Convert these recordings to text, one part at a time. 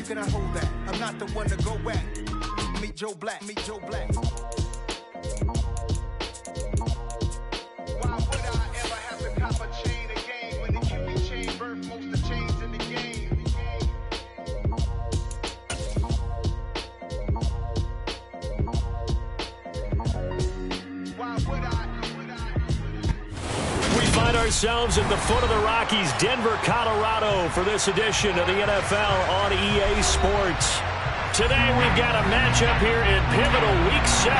can I hold that? I'm not the one to go at. Meet Joe Black, meet Joe Black. Why would I ever have to cop a chain again when the QB chain birthed most of the chains in the game? Why would I? We find ourselves at the foot of the Rockies, Denver, Colorado, for this edition of the NFL on EA Sports. Today we've got a matchup here in pivotal Week 7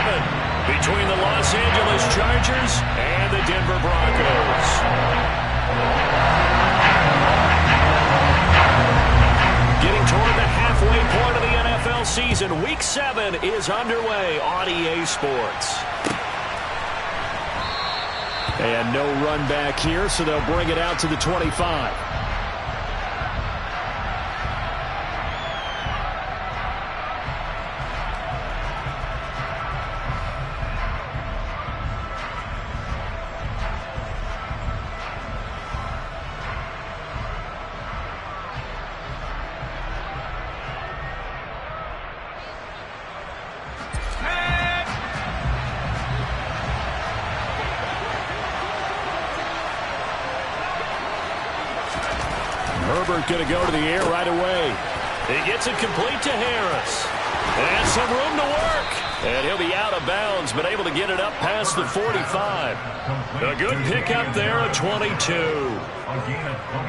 between the Los Angeles Chargers and the Denver Broncos. Getting toward the halfway point of the NFL season, Week 7 is underway on EA Sports. And no run back here, so they'll bring it out to the 25. Herbert going to go to the air right away. He gets it complete to Harris. And some room to work. And he'll be out of bounds, but able to get it up past the 45. A good pickup there, a 22.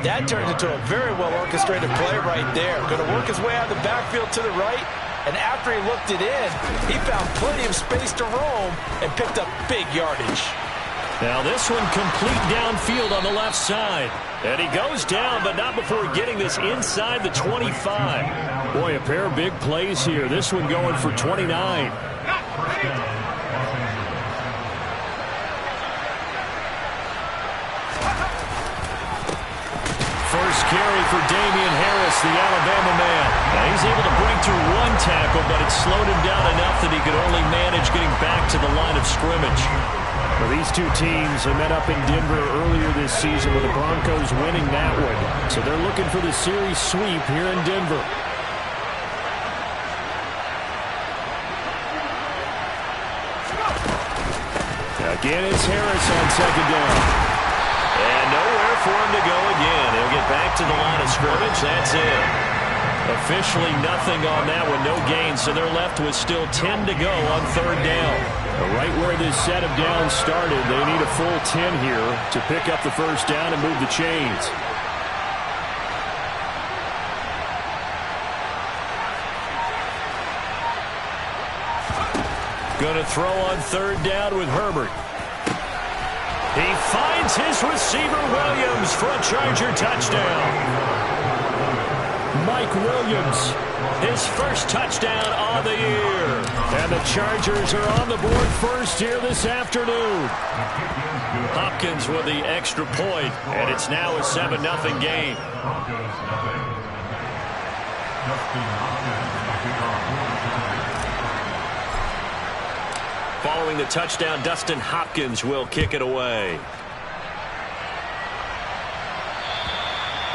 That turned into a very well-orchestrated play right there. Going to work his way out of the backfield to the right. And after he looked it in, he found plenty of space to roam and picked up big yardage. Now this one complete downfield on the left side. And he goes down, but not before getting this inside the 25. Boy, a pair of big plays here. This one going for 29. First carry for Damian Harris, the Alabama man. Now he's able to break through one tackle, but it slowed him down enough that he could only manage getting back to the line of scrimmage. Well, these two teams have met up in Denver earlier this season with the Broncos winning that one. So they're looking for the series sweep here in Denver. Again, it's Harris on second down. And nowhere for him to go again. He'll get back to the line of scrimmage. That's it. Officially nothing on that one. No gain. So they're left with still 10 to go on third down. Right where this set of downs started, they need a full 10 here to pick up the first down and move the chains. Going to throw on third down with Herbert. He finds his receiver Williams for a Charger touchdown. Mike Williams, his first touchdown on the year. And the Chargers are on the board first here this afternoon. Hopkins with the extra point, and it's now a 7-0 game. Following the touchdown, Dustin Hopkins will kick it away.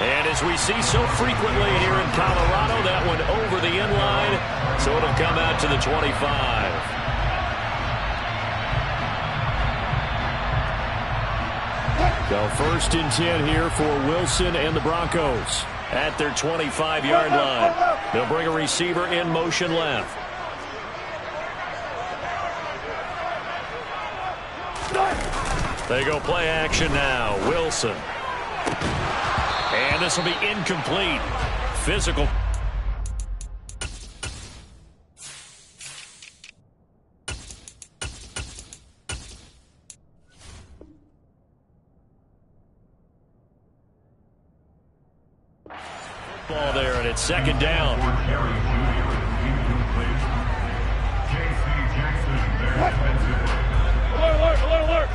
And as we see so frequently here in Colorado, that one over the end line, so it'll come out to the 25. So first and 10 here for Wilson and the Broncos at their 25-yard line. They'll bring a receiver in motion left. They go play action now. Wilson. And this will be incomplete. Physical. Ball there, and it's second down. Alert, alert, alert.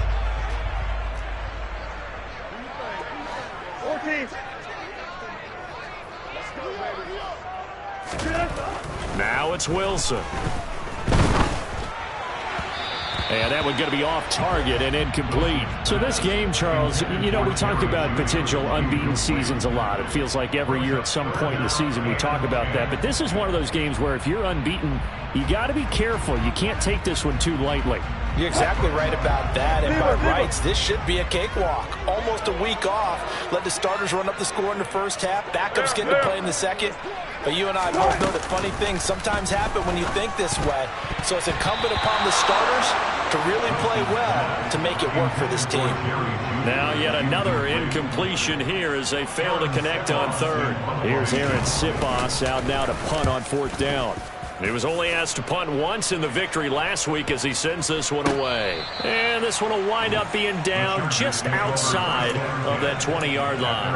14. Now it's Wilson. And that one going to be off target and incomplete. So this game, Charles, you know, we talked about potential unbeaten seasons a lot. It feels like every year at some point in the season we talk about that. But this is one of those games where if you're unbeaten, you got to be careful. You can't take this one too lightly. You're exactly right about that. And by rights, this should be a cakewalk. Almost a week off. Let the starters run up the score in the first half. Backups getting to play in the second. But you and I both know that funny things sometimes happen when you think this way. So it's incumbent upon the starters to really play well to make it work for this team. Now yet another incompletion here as they fail to connect on third. Here's Aaron Sipos out now to punt on fourth down. He was only asked to punt once in the victory last week as he sends this one away. And this one will wind up being down just outside of that 20-yard line.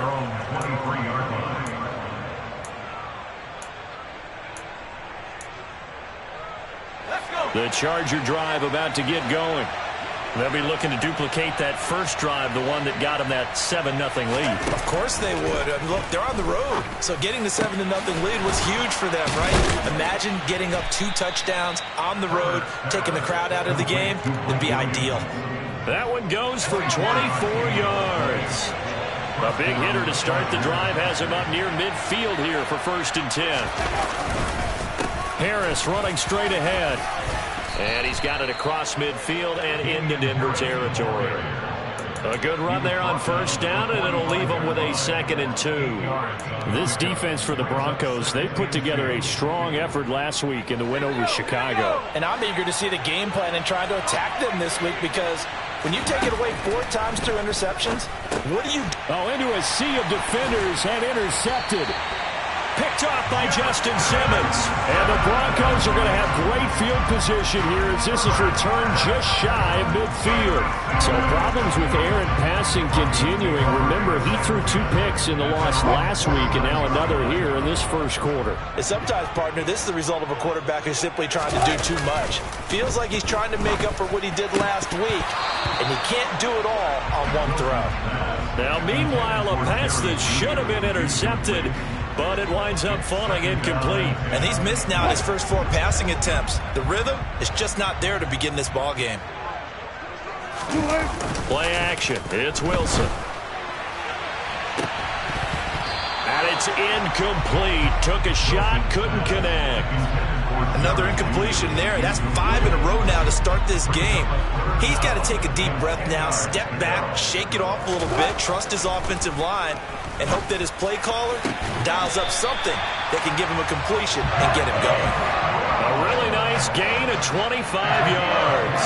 The Charger drive about to get going. They'll be looking to duplicate that first drive, the one that got them that 7-0 lead. Of course they would. I mean, look, they're on the road. So getting the 7-0 lead was huge for them, right? Imagine getting up 2 touchdowns on the road, taking the crowd out of the game. It'd be ideal. That one goes for 24 yards. A big hitter to start the drive has him up near midfield here for 1st and 10. Harris running straight ahead. And he's got it across midfield and into Denver territory. A good run there on first down, and it'll leave them with a 2nd and 2. This defense for the Broncos, they put together a strong effort last week in the win over Chicago. And I'm eager to see the game plan and try to attack them this week because when you take it away 4 times through interceptions, what do you do? Oh, into a sea of defenders and intercepted. Picked off by Justin Simmons. And the Broncos are going to have great field position here as this is returned just shy of midfield. So problems with errant passing continuing. Remember, he threw 2 picks in the loss last week and now another here in this first quarter. And sometimes, partner, this is the result of a quarterback who's simply trying to do too much. Feels like he's trying to make up for what he did last week, and he can't do it all on one throw. Now, meanwhile, a pass that should have been intercepted, but it winds up falling incomplete. And he's missed now his first 4 passing attempts. The rhythm is just not there to begin this ball game. Play action. It's Wilson. And it's incomplete. Took a shot, couldn't connect. Another incompletion there. That's 5 in a row now to start this game. He's got to take a deep breath now, step back, shake it off a little bit, trust his offensive line, and hope that his play caller dials up something that can give him a completion and get him going. A really nice gain of 25 yards.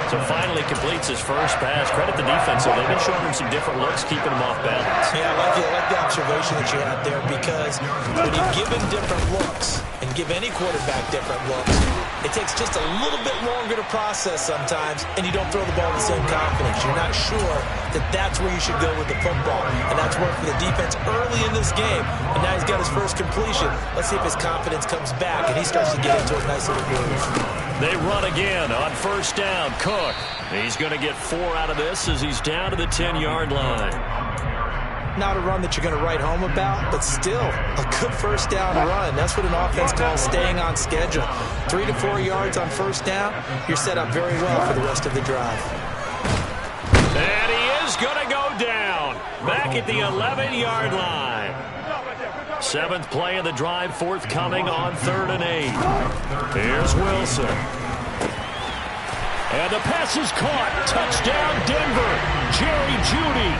So finally completes his first pass. Credit the defense. So they've been showing him some different looks, keeping him off balance. Yeah, I like the observation that you had there because when you give him different looks and give any quarterback different looks, it takes just a little bit longer to process sometimes, and you don't throw the ball with the same confidence. You're not sure that that's where you should go with the football, and that's worked for the defense early in this game, and now he's got his first completion. Let's see if his confidence comes back, and he starts to get into a nice little groove. They run again on first down. Cook. He's going to get 4 out of this as he's down to the 10-yard line. Not a run that you're going to write home about, but still a good first down run. That's what an offense calls staying on schedule. 3 to 4 yards on first down, you're set up very well for the rest of the drive. And he is going to go down. Back at the 11-yard line. 7th play of the drive, forthcoming on 3rd and 8. Here's Wilson. And the pass is caught. Touchdown, Denver. Jerry Jeudy.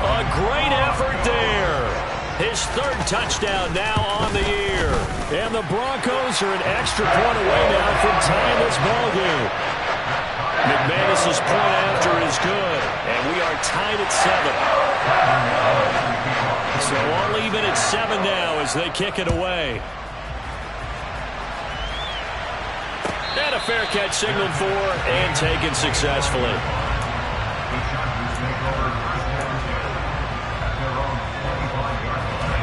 A great effort there. His 3rd touchdown now on the year. And the Broncos are an extra point away now from tying this ball game. McManus's point after is good, and we are tied at 7. So all even at 7 now as they kick it away. And a fair catch signaled for and taken successfully.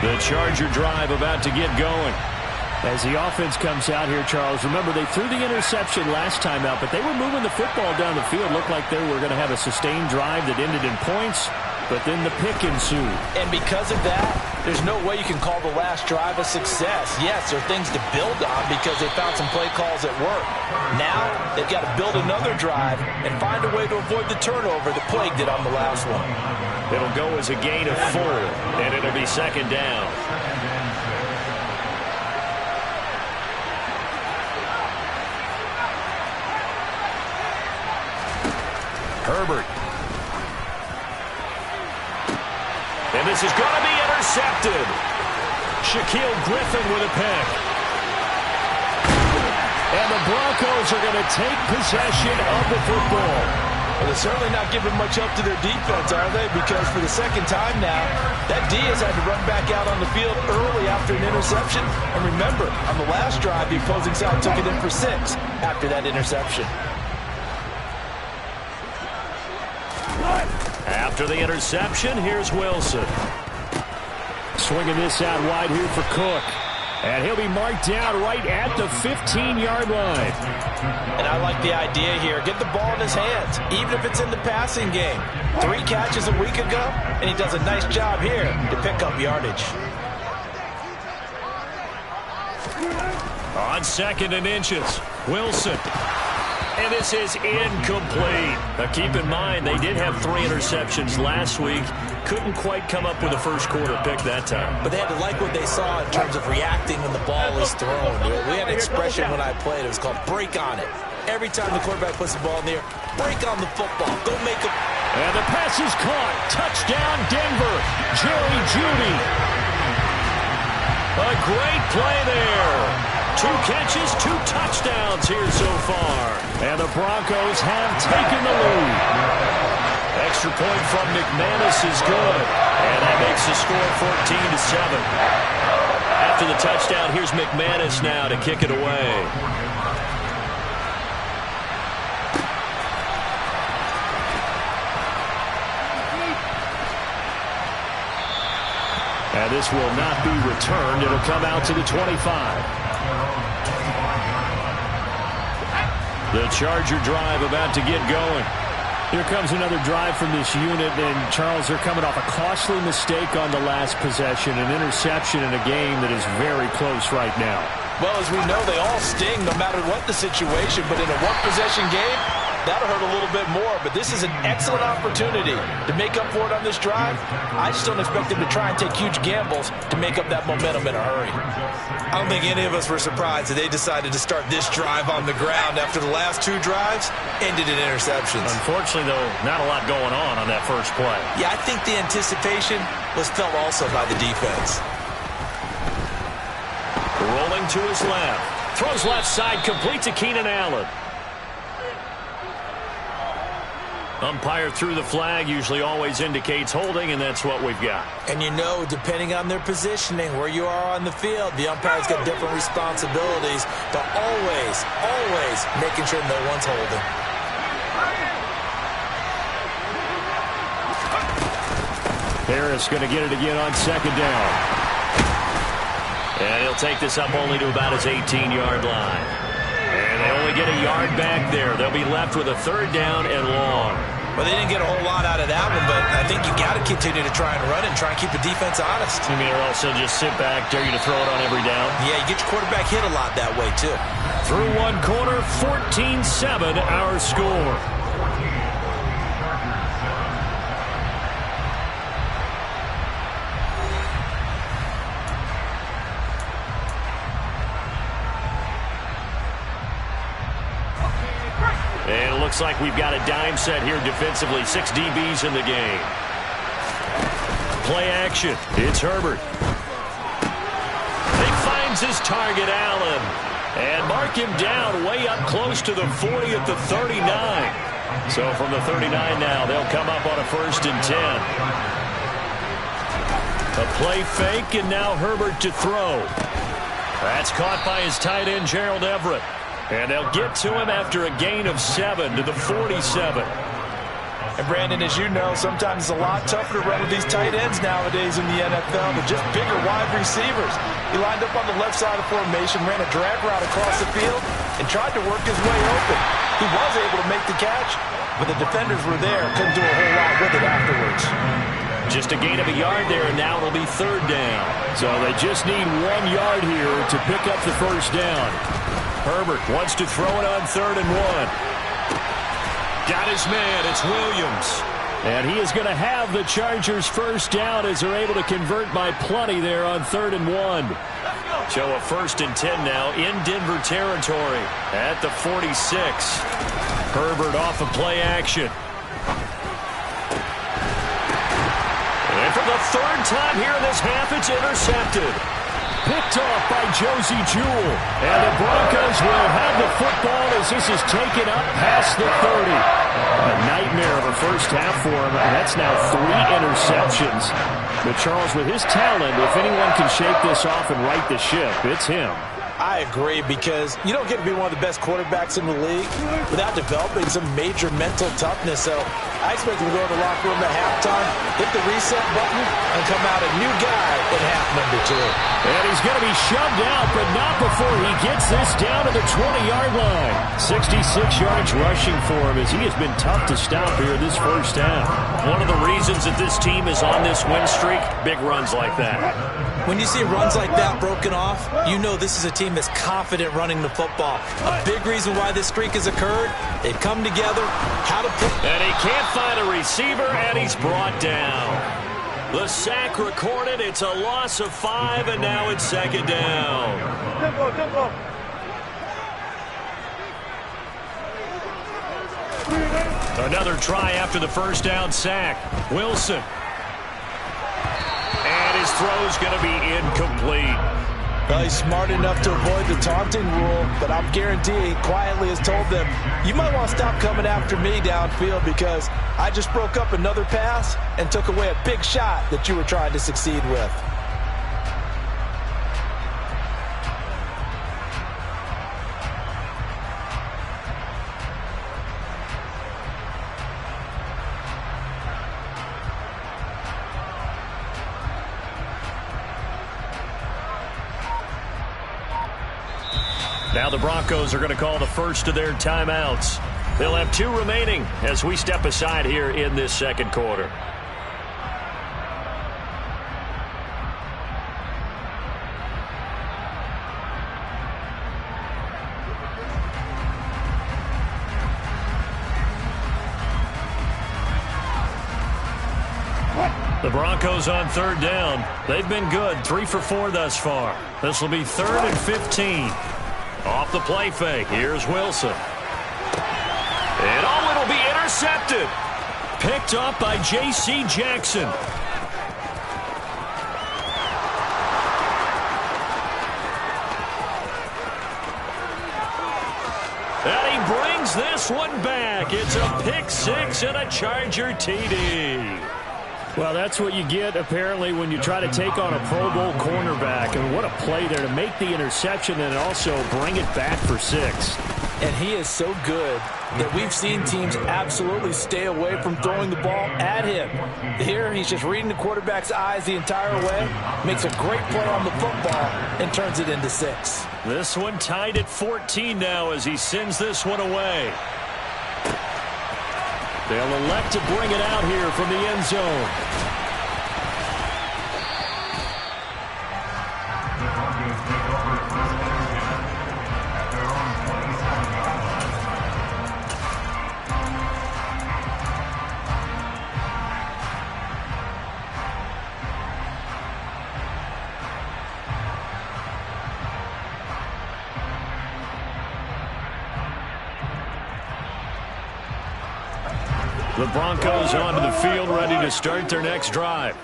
The Charger drive about to get going. As the offense comes out here, Charles, remember they threw the interception last time out, but they were moving the football down the field. Looked like they were going to have a sustained drive that ended in points, but then the pick ensued. And because of that, There's no way you can call the last drive a success. Yes, there are things to build on because they found some play calls that work. Now, they've got to build another drive and find a way to avoid the turnover that plagued it on the last one. It'll go as a gain of 4, and it'll be second down. Herbert. And this is going to be intercepted. Shaquill Griffin with a pick. And the Broncos are going to take possession of the football. Well, they're certainly not giving much up to their defense, are they? Because for the second time now, that D has had to run back out on the field early after an interception. And remember, on the last drive, the opposing side took it in for 6 after that interception. After the interception, here's Wilson. Swinging this out wide here for Cook. And he'll be marked down right at the 15-yard line. And I like the idea here. Get the ball in his hands, even if it's in the passing game. 3 catches a week ago, and he does a nice job here to pick up yardage. On 2nd and inches, Wilson. And this is incomplete. Now keep in mind, they did have 3 interceptions last week. Couldn't quite come up with a first quarter pick that time. But they had to like what they saw in terms of reacting when the ball was thrown. We had an expression when I played. It was called break on it. Every time the quarterback puts the ball in the air, break on the football. Go make a... And the pass is caught. Touchdown, Denver. Jerry Jeudy. A great play there. 2 catches, 2 touchdowns here so far. And the Broncos have taken the lead. Extra point from McManus is good. And that makes the score 14-7. After the touchdown, here's McManus now to kick it away. And this will not be returned. It'll come out to the 25. The Charger drive about to get going. Here comes another drive from this unit, and Charles, they're coming off a costly mistake on the last possession, an interception in a game that is very close right now. Well, as we know, they all sting no matter what the situation, but in a one-possession game, that'll hurt a little bit more. But this is an excellent opportunity to make up for it on this drive. I just don't expect them to try and take huge gambles to make up that momentum in a hurry. I don't think any of us were surprised that they decided to start this drive on the ground after the last 2 drives ended in interceptions. Unfortunately, though, not a lot going on that first play. Yeah, I think the anticipation was felt also by the defense. Rolling to his left. Throws left side, complete to Keenan Allen. Umpire threw the flag, usually always indicates holding, and that's what we've got. And you know, depending on their positioning, where you are on the field, the umpire's got different responsibilities, but always making sure no one's holding. Harris going to get it again on 2nd down. And he'll take this up only to about his 18-yard line. And they only get a yard back there. They'll be left with a 3rd down and long. Well, they didn't get a whole lot out of that one, but I think you got to continue to try and run and try and keep the defense honest. You mean, or also just sit back, dare you to throw it on every down? Yeah, you get your quarterback hit a lot that way, too. Through 1 quarter, 14-7 our score. And it looks like we've got a dime set here defensively. 6 DBs in the game. Play action. It's Herbert. He finds his target, Allen. And mark him down way up close to the 40 at the 39. So from the 39 now, they'll come up on a 1st and 10. A play fake, and now Herbert to throw. That's caught by his tight end, Gerald Everett. And they'll get to him after a gain of 7 to the 47. And Brandon, as you know, sometimes it's a lot tougher to run with these tight ends nowadays in the NFL. They're just bigger wide receivers. He lined up on the left side of formation, ran a drag route across the field, and tried to work his way open. He was able to make the catch, but the defenders were there, couldn't do a whole lot with it afterwards. Just a gain of a yard there, and now it'll be third down. So they just need 1 yard here to pick up the first down. Herbert wants to throw it on 3rd and 1. Got his man. It's Williams. And he is going to have the Chargers first down as they're able to convert by plenty there on 3rd and 1. So a 1st and 10 now in Denver territory at the 46. Herbert off of play action. And for the 3rd time here in this half, it's intercepted. Picked off by Josie Jewell. And the Broncos will have the football as this is taken up past the 30. A nightmare of a first half for him. That's now 3 interceptions. But Charles, with his talent, if anyone can shake this off and right the ship, it's him. I agree, because you don't get to be one of the best quarterbacks in the league without developing some major mental toughness. So I expect him to go to the locker room at halftime, hit the reset button, and come out a new guy in half number 2. And he's going to be shoved out, but not before he gets this down to the 20-yard line. 66 yards rushing for him as he has been tough to stop here this first half. One of the reasons that this team is on this win streak, big runs like that. When you see runs like that broken off, you know this is a team that's confident running the football. A big reason why this streak has occurred, they've come together, how to put... And he can't find a receiver, and he's brought down. The sack recorded. It's a loss of 5, and now it's 2nd down. Another try after the first down sack. Wilson. And his throw's going to be incomplete. Well, he's smart enough to avoid the taunting rule, but I'm guaranteeing quietly has told them, you might want to stop coming after me downfield because I just broke up another pass and took away a big shot that you were trying to succeed with. Now the Broncos are going to call the first of their timeouts. They'll have 2 remaining as we step aside here in this second quarter. The Broncos on 3rd down. They've been good, 3 for 4 thus far. This will be 3rd and 15. Off the play fake, here's Wilson. And it'll be intercepted. Picked up by J.C. Jackson. And he brings this one back. It's a pick 6 and a Charger TD. Well, that's what you get, apparently, when you try to take on a Pro Bowl cornerback. And what a play there to make the interception and also bring it back for 6. And he is so good that we've seen teams absolutely stay away from throwing the ball at him. Here, he's just reading the quarterback's eyes the entire way, makes a great play on the football, and turns it into 6. This one tied at 14 now as he sends this one away. They'll elect to bring it out here from the end zone. The Broncos onto the field, ready to start their next drive.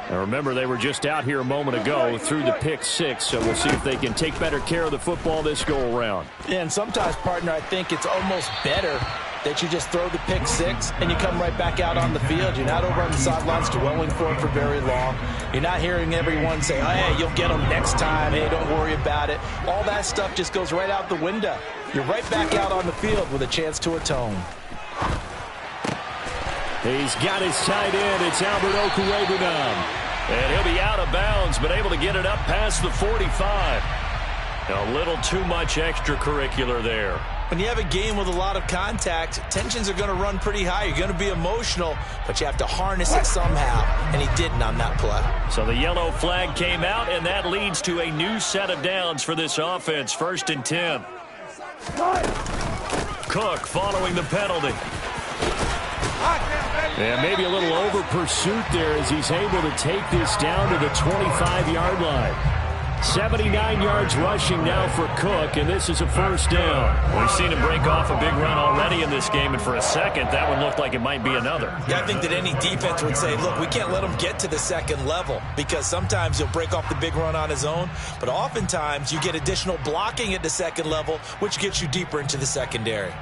Now remember, they were just out here a moment ago through the pick 6, so we'll see if they can take better care of the football this go-around. And sometimes, partner, I think it's almost better that you just throw the pick 6 and you come right back out on the field. You're not over on the sidelines dwelling for it for very long. You're not hearing everyone say, oh, hey, you'll get them next time. Hey, don't worry about it. All that stuff just goes right out the window. You're right back out on the field with a chance to atone. He's got his tight end. It's Albert Okwuegbunam. And he'll be out of bounds, but able to get it up past the 45. A little too much extracurricular there. When you have a game with a lot of contact, tensions are going to run pretty high. You're going to be emotional, but you have to harness it somehow, and he didn't on that play. So the yellow flag came out, and that leads to a new set of downs for this offense. 1st and 10. Cook following the penalty. And maybe a little over pursuit there as he's able to take this down to the 25-yard line. 79 yards rushing now for Cook, and this is a 1st down. We've seen him break off a big run already in this game, and for a second, that one looked like it might be another. Yeah, I think that any defense would say, look, we can't let him get to the 2nd level, because sometimes he'll break off the big run on his own, but oftentimes you get additional blocking at the 2nd level, which gets you deeper into the secondary.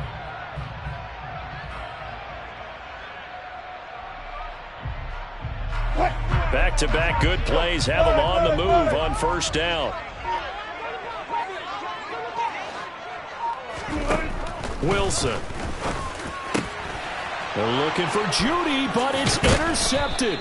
Back-to-back good plays have them on the move on 1st down. Wilson. They're looking for Judy, but it's intercepted.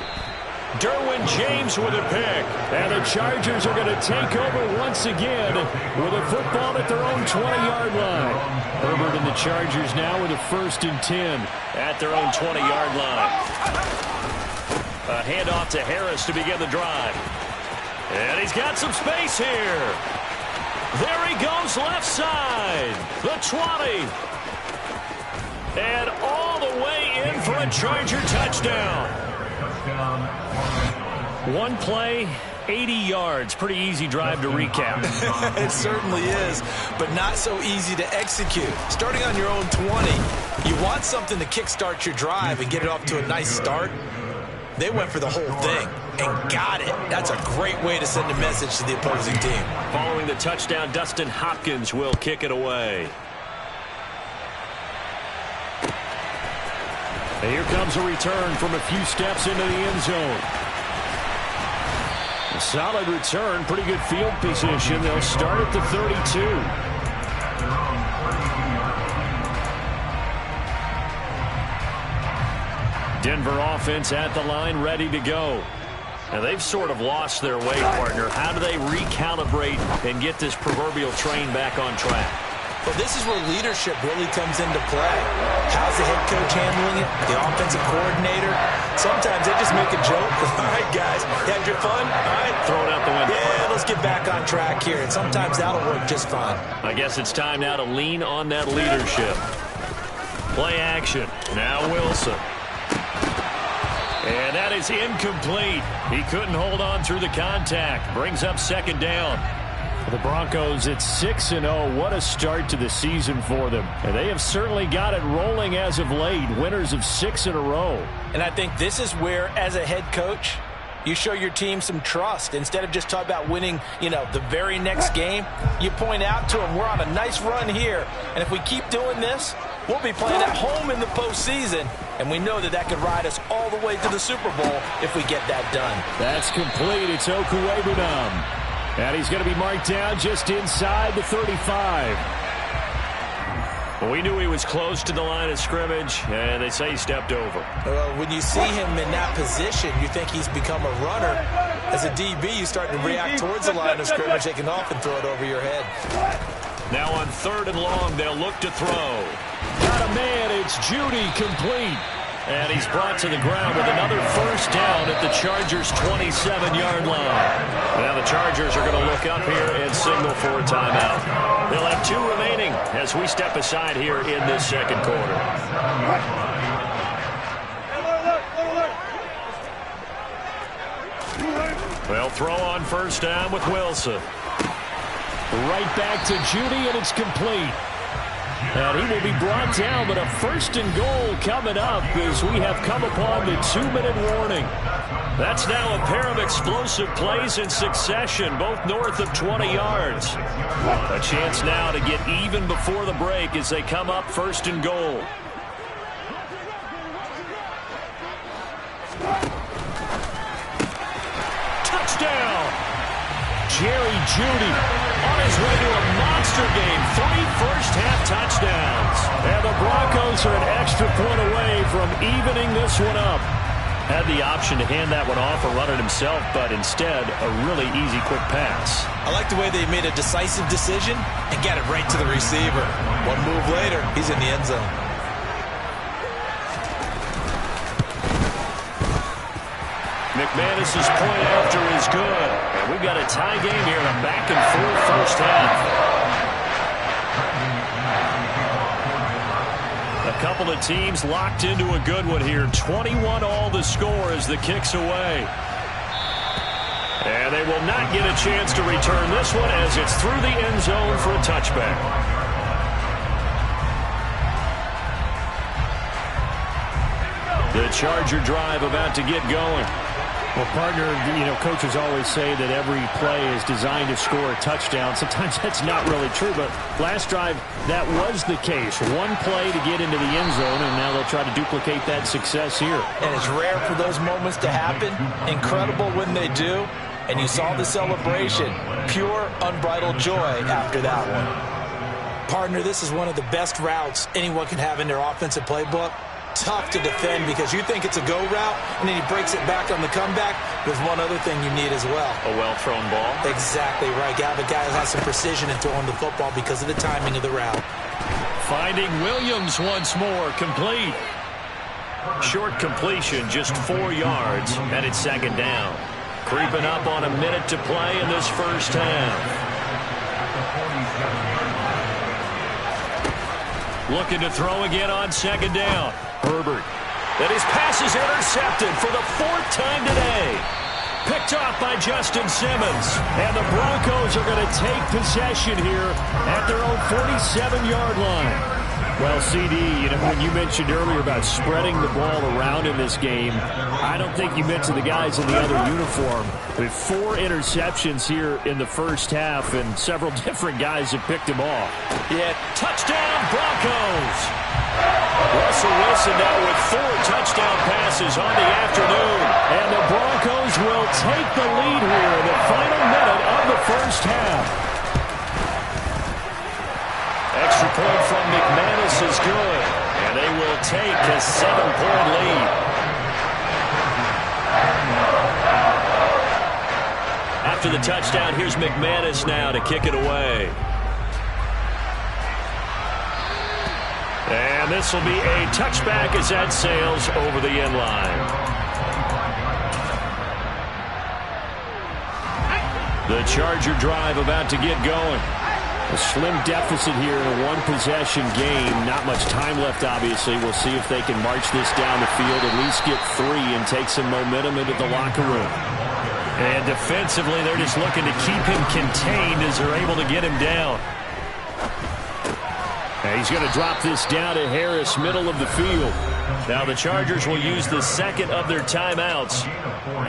Derwin James with a pick. And the Chargers are going to take over once again with a football at their own 20-yard line. Herbert and the Chargers now with a 1st and 10 at their own 20-yard line. A handoff to Harris to begin the drive. And he's got some space here. There he goes left side. The 20. And all the way in for a Charger touchdown. One play, 80 yards. Pretty easy drive to recap. It certainly is, but not so easy to execute. Starting on your own 20, you want something to kickstart your drive and get it off to a nice start. They went for the whole thing and got it. That's a great way to send a message to the opposing team. Following the touchdown, Dustin Hopkins will kick it away. And here comes a return from a few steps into the end zone. A solid return, pretty good field position. They'll start at the 32. Denver offense at the line, ready to go. Now they've sort of lost their way, partner. How do they recalibrate and get this proverbial train back on track? Well, this is where leadership really comes into play. How's the head coach handling it? The offensive coordinator? Sometimes they just make a joke. All right, guys, you had your fun? All right. Throw it out the window. Yeah, let's get back on track here. And sometimes that'll work just fine. I guess it's time now to lean on that leadership. Play action. Now Wilson. And that is incomplete. He couldn't hold on through the contact. Brings up 2nd down. The Broncos at 6-0. What a start to the season for them. And they have certainly got it rolling as of late. Winners of 6 in a row. And I think this is where, as a head coach, you show your team some trust. Instead of just talking about winning, the very next game, you point out to them, we're on a nice run here. And if we keep doing this, we'll be playing at home in the postseason. And we know that could ride us all the way to the Super Bowl if we get that done. That's complete. It's Okuwebunam. And he's going to be marked down just inside the 35. Well, we knew he was close to the line of scrimmage, and they say he stepped over. Well, when you see him in that position, you think he's become a runner. As a DB, you start to react towards the line of scrimmage. They can often throw it over your head. Now on 3rd and long, they'll look to throw. Got a man. It's Judy, complete. And he's brought to the ground with another 1st down at the Chargers' 27-yard line. Now the Chargers are going to look up here and signal for a timeout. They'll have 2 remaining as we step aside here in this 2nd quarter. They'll throw on 1st down with Wilson. Right back to Judy, and it's complete. And he will be brought down, but a 1st and goal coming up as we have come upon the 2-minute warning. That's now a pair of explosive plays in succession, both north of 20 yards. A chance now to get even before the break as they come up 1st and goal. Touchdown! Jerry Judy on his way to a monster game. 3 first-half touchdowns. And the Broncos are an extra point away from evening this one up. Had the option to hand that one off or run it himself, but instead, a really easy, quick pass. I like the way they made a decisive decision and got it right to the receiver. One move later, he's in the end zone. McManus's point after is good. And we've got a tie game here in a back-and-forth first half. A couple of teams locked into a good one here. 21 all the score as the kick's away. And they will not get a chance to return this one as it's through the end zone for a touchback. The Charger drive about to get going. Well, partner, coaches always say that every play is designed to score a touchdown. Sometimes that's not really true, but last drive, that was the case. One play to get into the end zone, and now they'll try to duplicate that success here. And it's rare for those moments to happen. Incredible when they do. And you saw the celebration. Pure, unbridled joy after that one. Partner, this is one of the best routes anyone can have in their offensive playbook. Tough to defend because you think it's a go route, and then he breaks it back on the comeback. There's one other thing you need as well. A well-thrown ball. Exactly right. You have a guy who has some precision in throwing the football because of the timing of the route. Finding Williams once more, complete. Short completion, just 4 yards, and it's second down. Creeping up on a minute to play in this first half. Looking to throw again on second down. Herbert. And his pass is intercepted for the 4th time today. Picked off by Justin Simmons. And the Broncos are going to take possession here at their own 47-yard line. Well, CD, when you mentioned earlier about spreading the ball around in this game, I don't think you mentioned the guys in the other uniform. With 4 interceptions here in the first half, and several different guys have picked them off. Yeah, touchdown Broncos! Russell Wilson now with 4 touchdown passes on the afternoon. And the Broncos will take the lead here in the final minute of the first half. Extra point from McManus is good, and they will take a 7-point lead. After the touchdown, here's McManus now to kick it away. And this will be a touchback as that sails over the end line. The Charger drive about to get going. A slim deficit here in a one-possession game. Not much time left, obviously. We'll see if they can march this down the field, at least get 3 and take some momentum into the locker room. And defensively, they're just looking to keep him contained as they're able to get him down. And he's going to drop this down to Harris, middle of the field. Now the Chargers will use the second of their timeouts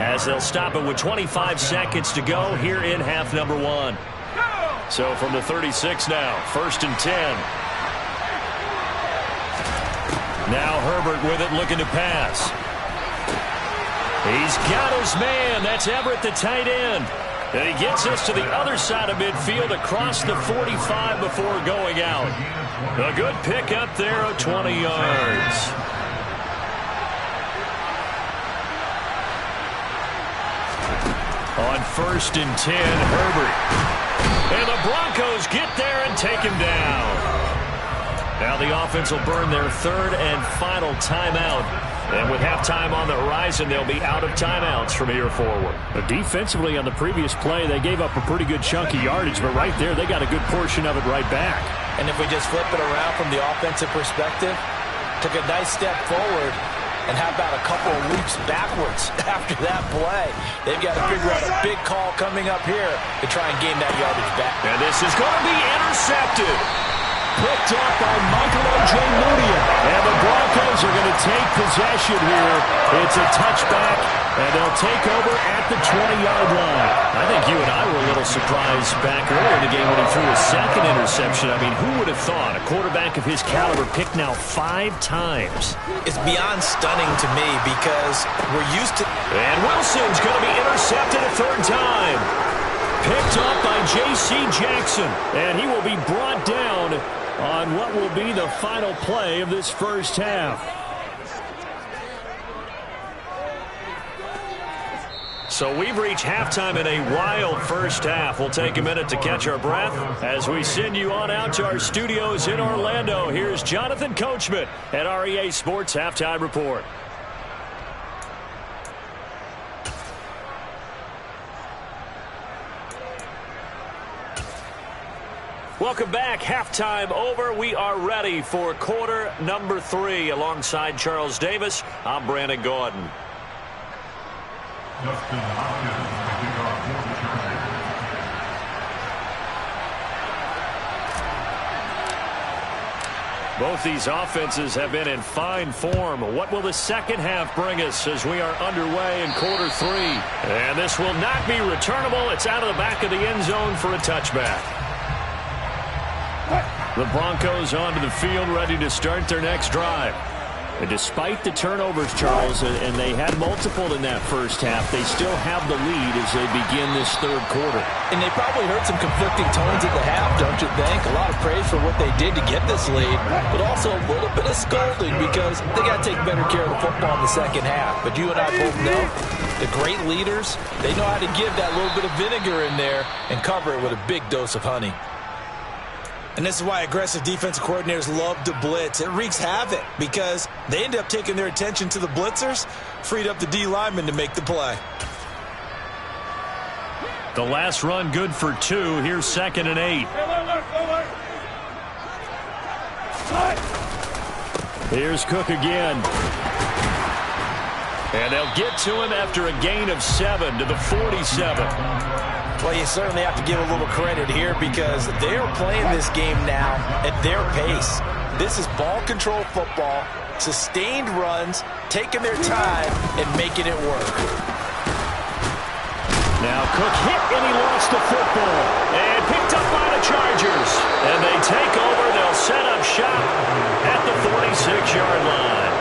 as they'll stop it with 25 seconds to go here in half number 1. So from the 36 now, 1st and 10. Now Herbert with it, looking to pass. He's got his man. That's Everett, the tight end. And he gets us to the other side of midfield across the 45 before going out. A good pick up there of 20 yards. On 1st and 10, Herbert. And the Broncos get there and take him down. Now the offense will burn their 3rd and final timeout. And with halftime on the horizon, they'll be out of timeouts from here forward. But defensively on the previous play, they gave up a pretty good chunk of yardage. But right there, they got a good portion of it right back. And if we just flip it around from the offensive perspective, took a nice step forward. And how about a couple of leaps backwards after that play? They've got to figure out a big call coming up here to try and gain that yardage back. And this is going to be intercepted. Picked up by Michael Ojemudia. And the Broncos are going to take possession here. It's a touchback, and they'll take over at the 20-yard line. I think you and I were a little surprised back earlier in the game when he threw a second interception. I mean, who would have thought a quarterback of his caliber picked now 5 times? It's beyond stunning to me because we're used to... And Wilson's going to be intercepted a 3rd time. Picked up by J.C. Jackson. And he will be brought down on what will be the final play of this first half. So we've reached halftime in a wild first half. We'll take a minute to catch our breath as we send you on out to our studios in Orlando. Here's Jonathan Coachman at REA Sports Halftime Report. Welcome back. Halftime over. We are ready for quarter number 3. Alongside Charles Davis, I'm Brandon Gaudin. Both these offenses have been in fine form. What will the second half bring us as we are underway in quarter 3? And this will not be returnable. It's out of the back of the end zone for a touchback. The Broncos onto the field, ready to start their next drive. And despite the turnovers, Charles, and they had multiple in that first half, they still have the lead as they begin this third quarter. And they probably heard some conflicting tones at the half, don't you think? A lot of praise for what they did to get this lead, but also a little bit of scolding because they got to take better care of the football in the second half. But you and I both know the great leaders, they know how to give that little bit of vinegar in there and cover it with a big dose of honey. And this is why aggressive defensive coordinators love to blitz. It wreaks havoc because they end up taking their attention to the blitzers, freed up the D lineman to make the play. The last run good for 2. Here's 2nd and 8. Here's Cook again. And they'll get to him after a gain of 7 to the 47. Well, you certainly have to give a little credit here because they're playing this game now at their pace. This is ball control football, sustained runs, taking their time, and making it work. Now Cook hit and he lost the football. And picked up by the Chargers. And they take over. They'll set up shop at the 46-yard line.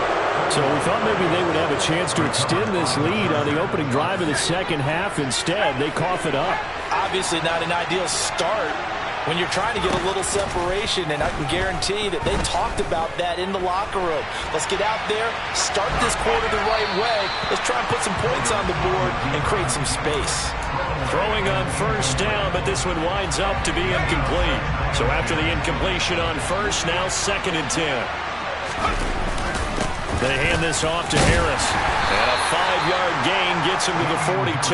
So we thought maybe they would have a chance to extend this lead on the opening drive of the second half. Instead, they cough it up. Obviously not an ideal start when you're trying to get a little separation, and I can guarantee that they talked about that in the locker room. Let's get out there, start this quarter the right way. Let's try and put some points on the board and create some space. Throwing on first down, but this one winds up to be incomplete. So after the incompletion on first, now 2nd and 10. They hand this off to Harris. And a 5-yard gain gets him to the 42.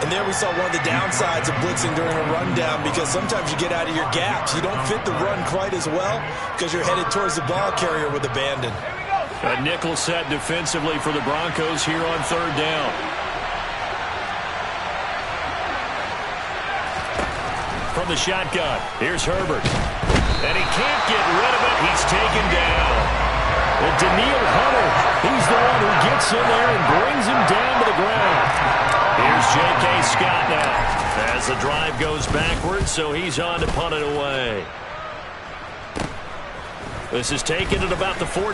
And there we saw one of the downsides of blitzing during a rundown because sometimes you get out of your gaps. You don't fit the run quite as well because you're headed towards the ball carrier with abandon. A nickel set defensively for the Broncos here on 3rd down. From the shotgun, here's Herbert. And he can't get rid of it. He's taken down. And Daniil Hunter, he's the one who gets in there and brings him down to the ground. Here's J.K. Scott now as the drive goes backwards, so he's on to punt it away. This is taken at about the 14. A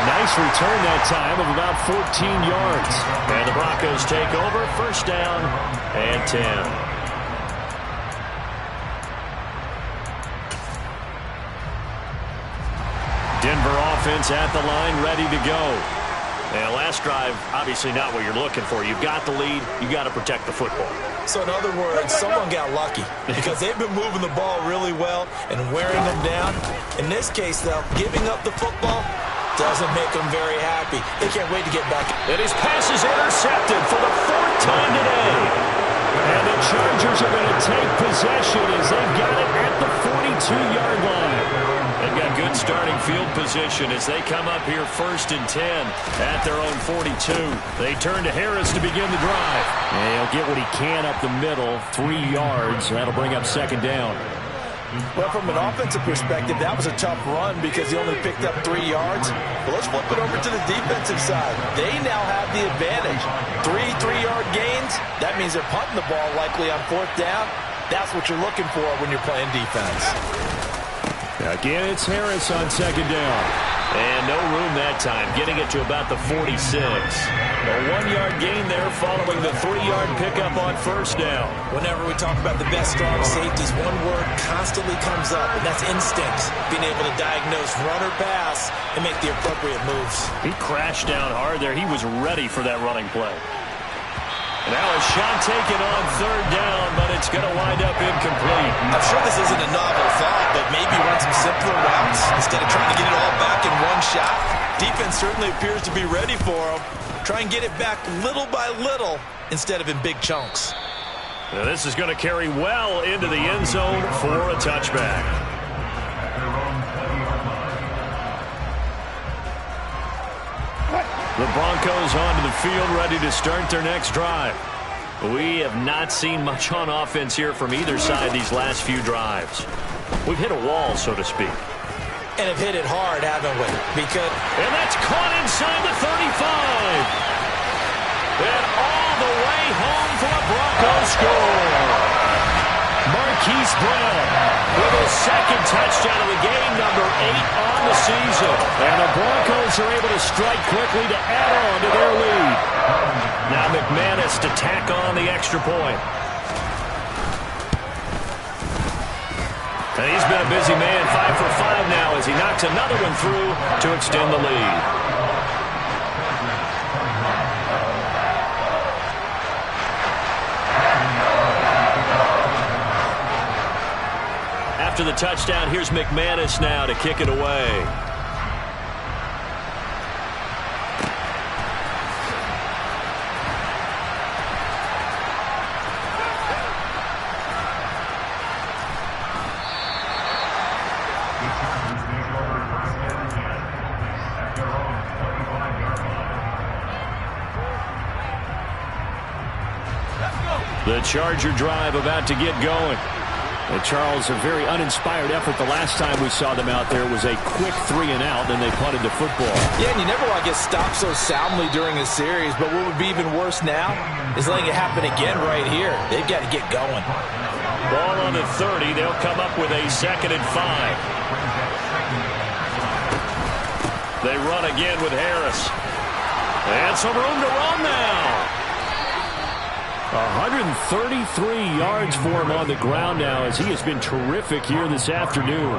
nice return that time of about 14 yards. And the Broncos take over, 1st down and 10. Denver offense at the line, ready to go. And last drive, obviously not what you're looking for. You've got the lead. You've got to protect the football. So in other words, someone got lucky because they've been moving the ball really well and wearing them down. In this case, though, giving up the football doesn't make them very happy. They can't wait to get back. And his pass is intercepted for the 4th time today. And the Chargers are going to take possession as they've got it at the 42-yard line. They've got good starting field position as they come up here 1st and 10 at their own 42. They turn to Harris to begin the drive. And he'll get what he can up the middle, 3 yards. That'll bring up 2nd down. Well, from an offensive perspective, that was a tough run because he only picked up 3 yards. But let's flip it over to the defensive side. They now have the advantage. 3 3-yard gains. That means they're punting the ball likely on 4th down. That's what you're looking for when you're playing defense. Again, it's Harris on 2nd down. And no room that time, getting it to about the 46. A 1-yard gain there following the 3-yard pickup on first down. Whenever we talk about the best strong safeties, one word constantly comes up, and that's instinct. Being able to diagnose run or pass and make the appropriate moves. He crashed down hard there. He was ready for that running play. Now a shot taken on third down, but it's going to wind up incomplete. I'm sure this isn't a novel thought, but maybe run some simpler routes instead of trying to get it all back in one shot. Defense certainly appears to be ready for him. Try and get it back little by little instead of in big chunks. Now this is going to carry well into the end zone for a touchback. The Broncos onto the field, ready to start their next drive. We have not seen much on offense here from either side these last few drives. We've hit a wall, so to speak. And have hit it hard, haven't we? And that's caught inside the 35. And all the way home for a Broncos score. Marquise Brown with his second touchdown of the game, number 8 on the season. And the Broncos are able to strike quickly to add on to their lead. Now McManus to tack on the extra point. And he's been a busy man, 5 for 5 now as he knocks another one through to extend the lead. After the touchdown, here's McManus now to kick it away. The Charger drive about to get going. Well, Charles, a very uninspired effort the last time we saw them out there. It was a quick 3 and out, then they punted the football. Yeah, and you never want to get stopped so soundly during a series, but what would be even worse now is letting it happen again right here. They've got to get going. Ball on the 30. They'll come up with a 2nd and 5. They run again with Harris. And some room to run now. 133 yards for him on the ground now as he has been terrific here this afternoon.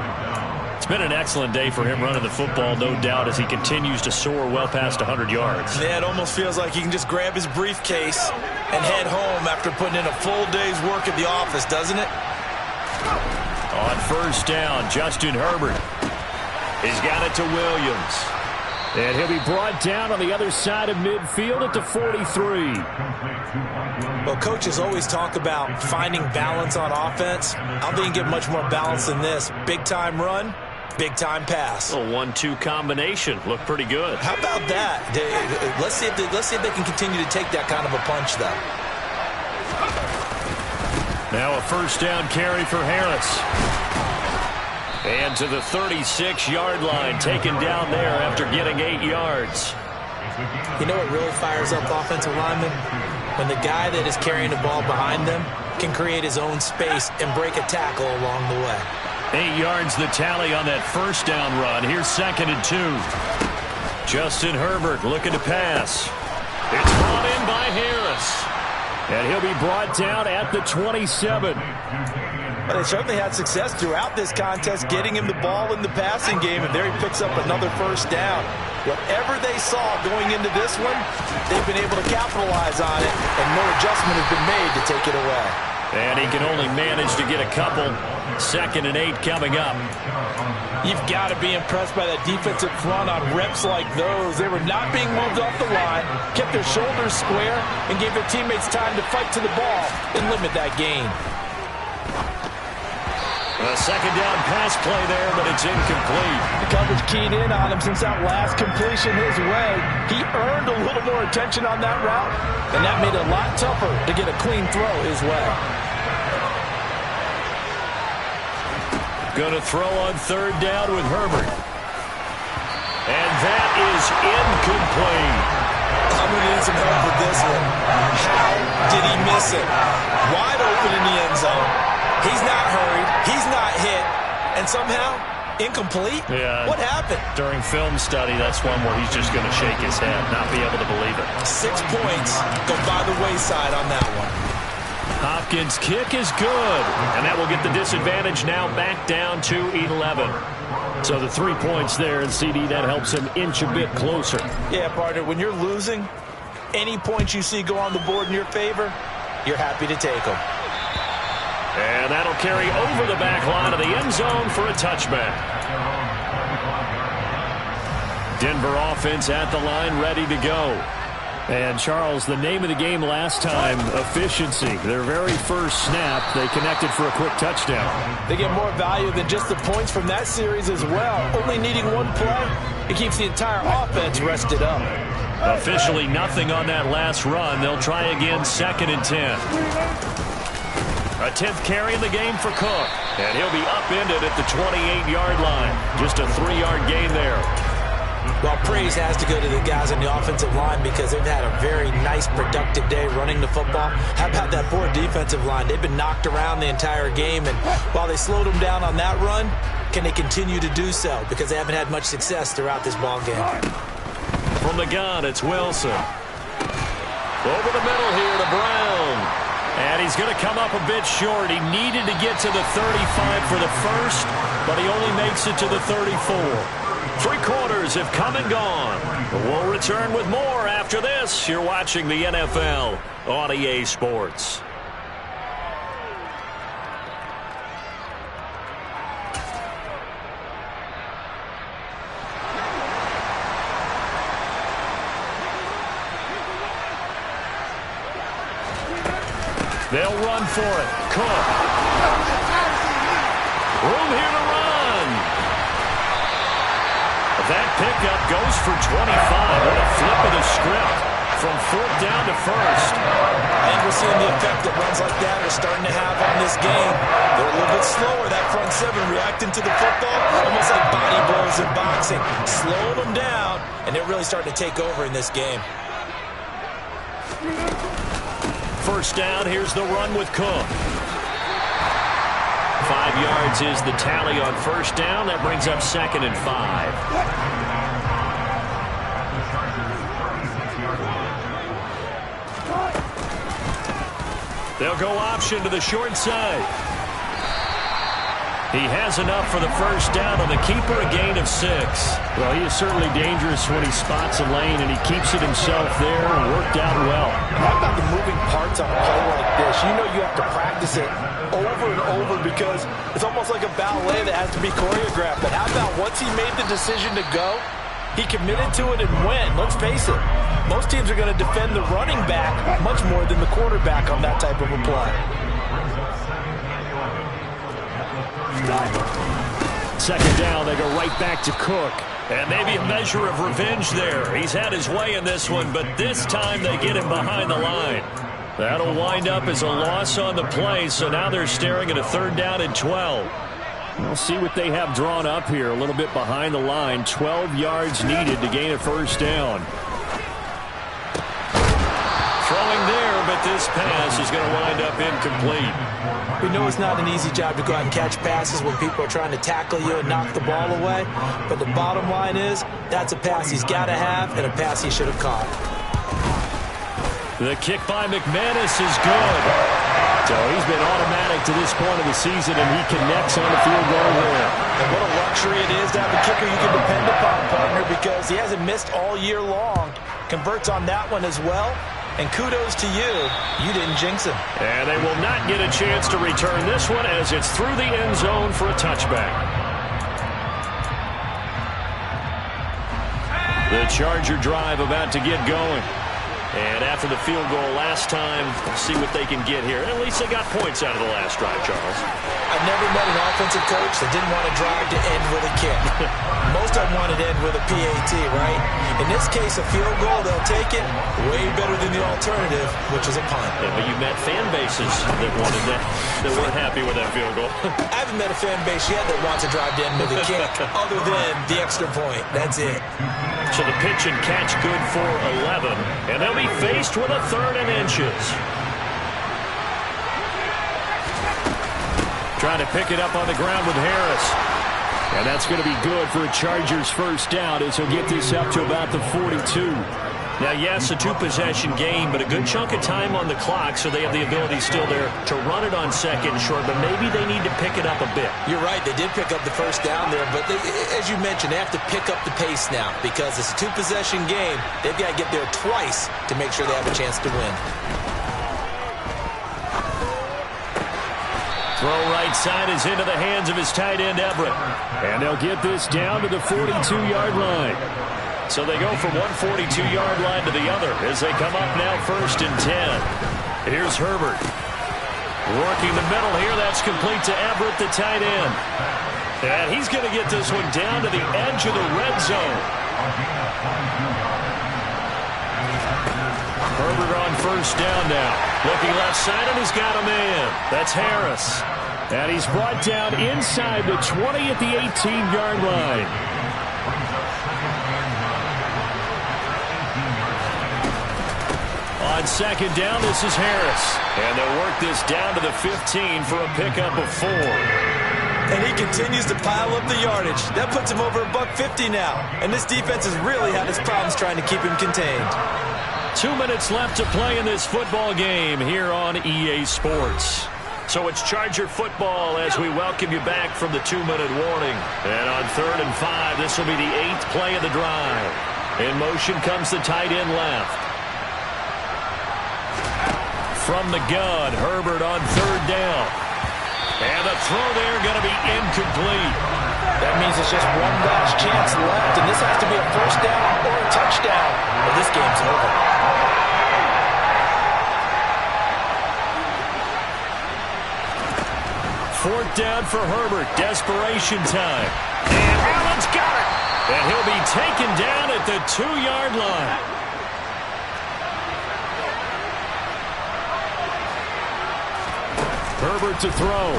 It's been an excellent day for him running the football, no doubt, as he continues to soar well past 100 yards. Yeah, it almost feels like he can just grab his briefcase and head home after putting in a full day's work at the office, doesn't it? On first down, Justin Herbert. He's got it to Williams. And he'll be brought down on the other side of midfield at the 43. Well, coaches always talk about finding balance on offense. I don't think you can get much more balance than this. Big-time run, big-time pass. A 1-2 combination. Looked pretty good. How about that? Let's see if they can continue to take that kind of a punch, though. Now a first down carry for Harris. And to the 36-yard line, taken down there after getting 8 yards. You know what really fires up offensive linemen? When the guy that is carrying the ball behind them can create his own space and break a tackle along the way. 8 yards the tally on that first down run. Here's 2nd and 2. Justin Herbert looking to pass. It's brought in by Harris. And he'll be brought down at the 27. But they certainly had success throughout this contest getting him the ball in the passing game, and there he picks up another first down. Whatever they saw going into this one, they've been able to capitalize on it, and no adjustment has been made to take it away. And he can only manage to get a couple. 2nd and 8 coming up. You've got to be impressed by that defensive front on reps like those. They were not being moved off the line, kept their shoulders square, and gave their teammates time to fight to the ball and limit that gain. A 2nd down pass play there, but it's incomplete. The coverage keyed in on him since that last completion his way. He earned a little more attention on that route, and that made it a lot tougher to get a clean throw his way. Going to throw on 3rd down with Herbert. And that is incomplete. I'm going to need some help with this one. How did he miss it? Wide open in the end zone. He's not hurried. He's not hit. And somehow, Incomplete? Yeah. What happened? During film study, that's one where he's just going to shake his head, not be able to believe it. 6 points go by the wayside on that one. Hopkins' kick is good, and that will get the disadvantage now back down to 11. So the 3 points there, and CD, that helps him inch a bit closer. Yeah, partner, when you're losing, any points you see go on the board in your favor, you're happy to take them. And that'll carry over the back line of the end zone for a touchback. Denver offense at the line, ready to go. And, Charles, the name of the game last time, efficiency. Their very first snap, they connected for a quick touchdown. They get more value than just the points from that series as well. Only needing one play, it keeps the entire offense rested up. Officially nothing on that last run. They'll try again, 2nd and 10. A 10th carry in the game for Cook. And he'll be upended at the 28-yard line. Just a 3-yard gain there. Well, praise has to go to the guys on the offensive line because they've had a very nice, productive day running the football. How about that poor defensive line? They've been knocked around the entire game, and while they slowed them down on that run, can they continue to do so? Because they haven't had much success throughout this ball game. From the gun, it's Wilson. Over the middle here to Brown. And he's going to come up a bit short. He needed to get to the 35 for the first, but he only makes it to the 34. 3 quarters have come and gone. We'll return with more after this. You're watching the NFL on EA Sports. They'll run for it. Cook. Room here to run. That pickup goes for 25. What a flip of the script. From 4th down to 1st. I think we're seeing the effect that runs like that are starting to have on this game. They're a little bit slower, that front 7, reacting to the football, almost like body blows in boxing. Slowing them down, and they're really starting to take over in this game. 1st down, here's the run with Cook. 5 yards is the tally on 1st down. That brings up 2nd and 5. They'll go option to the short side. He has enough for the 1st down on the keeper, a gain of 6. Well, he is certainly dangerous when he spots a lane, and he keeps it himself there and worked out well. How about the moving parts on a play like this? You know you have to practice it over and over because it's almost like a ballet that has to be choreographed. But how about once he made the decision to go, he committed to it and went. Let's face it, most teams are going to defend the running back much more than the quarterback on that type of a play. 2nd down, they go right back to Cook. And maybe a measure of revenge there. He's had his way in this one, but this time they get him behind the line. That'll wind up as a loss on the play, so now they're staring at a 3rd down and 12. We'll see what they have drawn up here. A little bit behind the line. 12 yards needed to gain a 1st down. Throwing there, but this pass is going to wind up incomplete. We know it's not an easy job to go out and catch passes when people are trying to tackle you and knock the ball away. But the bottom line is, that's a pass he's got to have and a pass he should have caught. The kick by McManus is good. So he's been automatic to this point of the season, and he connects on the field goal there. And what a luxury it is to have a kicker you can depend upon, partner, because he hasn't missed all year long. Converts on that one as well. And kudos to you. You didn't jinx him. And they will not get a chance to return this one as it's through the end zone for a touchback. The Charger drive about to get going. And after the field goal last time, we'll see what they can get here. And at least they got points out of the last drive, Charles. I've never met an offensive coach that didn't want to drive to end with a kick. Most of them want to end with a PAT, right? In this case, a field goal, they'll take it way better than the alternative, which is a punt. Yeah, but you've met fan bases that wanted that, that weren't happy with that field goal. I haven't met a fan base yet that wants to drive to end with a kick, other than the extra point. That's it. So the pitch and catch good for 11. And they'll be faced with a 3rd and inches. Trying to pick it up on the ground with Harris. And that's going to be good for a Chargers first down as he'll get this up to about the 42. Now, yes, a two-possession game, but a good chunk of time on the clock, so they have the ability still there to run it on second and short, but maybe they need to pick it up a bit. You're right. They did pick up the first down there, but as you mentioned, they have to pick up the pace now because it's a two-possession game. They've got to get there twice to make sure they have a chance to win. Throw right side is into the hands of his tight end, Everett. And they'll get this down to the 42-yard line. So they go from one 42-yard line to the other as they come up now 1st and 10. Here's Herbert. Working the middle here. That's complete to Everett, the tight end. And he's going to get this one down to the edge of the red zone. Herbert on first down now. Looking left side, and he's got a man. That's Harris. And he's brought down inside the 20 at the 18-yard line. On second down, this is Harris. And they'll work this down to the 15 for a pickup of 4. And he continues to pile up the yardage. That puts him over $150 now. And this defense has really had its problems trying to keep him contained. 2 minutes left to play in this football game here on EA Sports. So it's Charger football as we welcome you back from the 2-minute warning. And on 3rd and 5, this will be the 8th play of the drive. In motion comes the tight end left. From the gun, Herbert on 3rd down. And the throw there going to be incomplete. That means it's just one last chance left, and this has to be a first down or a touchdown, or this game's over. 4th down for Herbert. Desperation time. And Allen's got it. And he'll be taken down at the 2-yard line. Herbert to throw.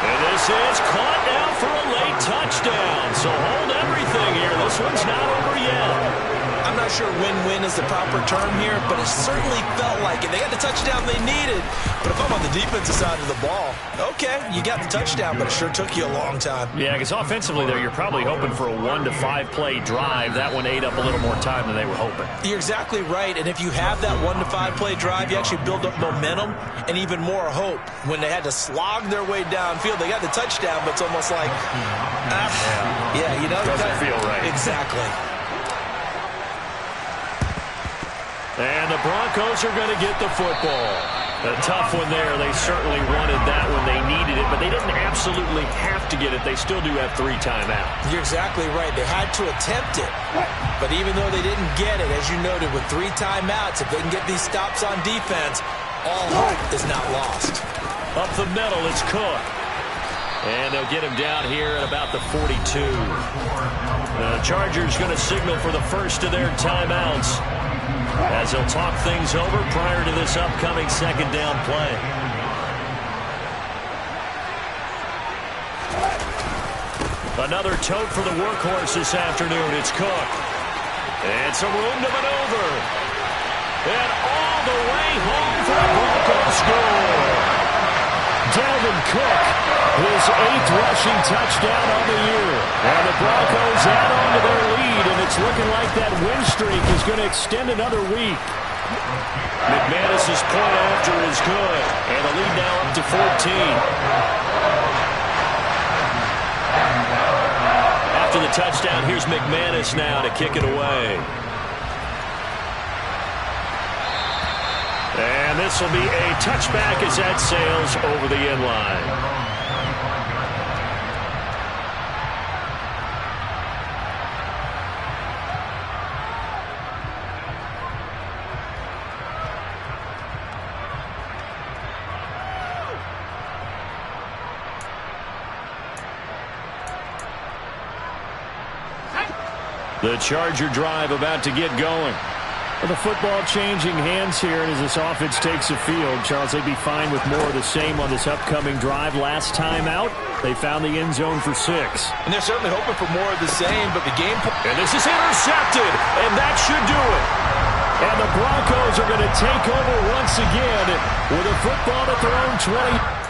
And this is caught now for a late touchdown. So hold everything here. This one's not over yet. I'm not sure win-win is the proper term here, but it certainly felt like it. They got the touchdown they needed. But if I'm on the defensive side of the ball, okay, you got the touchdown, but it sure took you a long time. Yeah, because offensively there, you're probably hoping for a 1 to 5 play drive. That one ate up a little more time than they were hoping. You're exactly right, and if you have that 1 to 5 play drive, you actually build up momentum and even more hope. When they had to slog their way downfield, they got the touchdown, but it's almost like, yeah, you know. Doesn't feel right. Exactly. And the Broncos are going to get the football. A tough one there. They certainly wanted that when they needed it, but they didn't absolutely have to get it. They still do have 3 timeouts. You're exactly right. They had to attempt it. But even though they didn't get it, as you noted, with 3 timeouts, if they can get these stops on defense, all hope is not lost. Up the middle, it's Cook. And they'll get him down here at about the 42. The Chargers going to signal for the first of their timeouts, as they'll talk things over prior to this upcoming 2nd down play. Another tote for the workhorse this afternoon. It's Cook. And some room to maneuver. And all the way home for the Broncos score. Dalvin Cook, his 8th rushing touchdown on the year. And the Broncos add on to their lead, and it's looking like that win streak is going to extend another week. McManus's point after is good. And the lead now up to 14. After the touchdown, here's McManus now to kick it away. And this will be a touchback as that sails over the end line. The Charger drive about to get going. Well, the football changing hands here, and as this offense takes the field, Charles, they'd be fine with more of the same on this upcoming drive. Last time out, they found the end zone for 6. And they're certainly hoping for more of the same, but the game... And this is intercepted, and that should do it. And the Broncos are going to take over once again with a football at their own 20.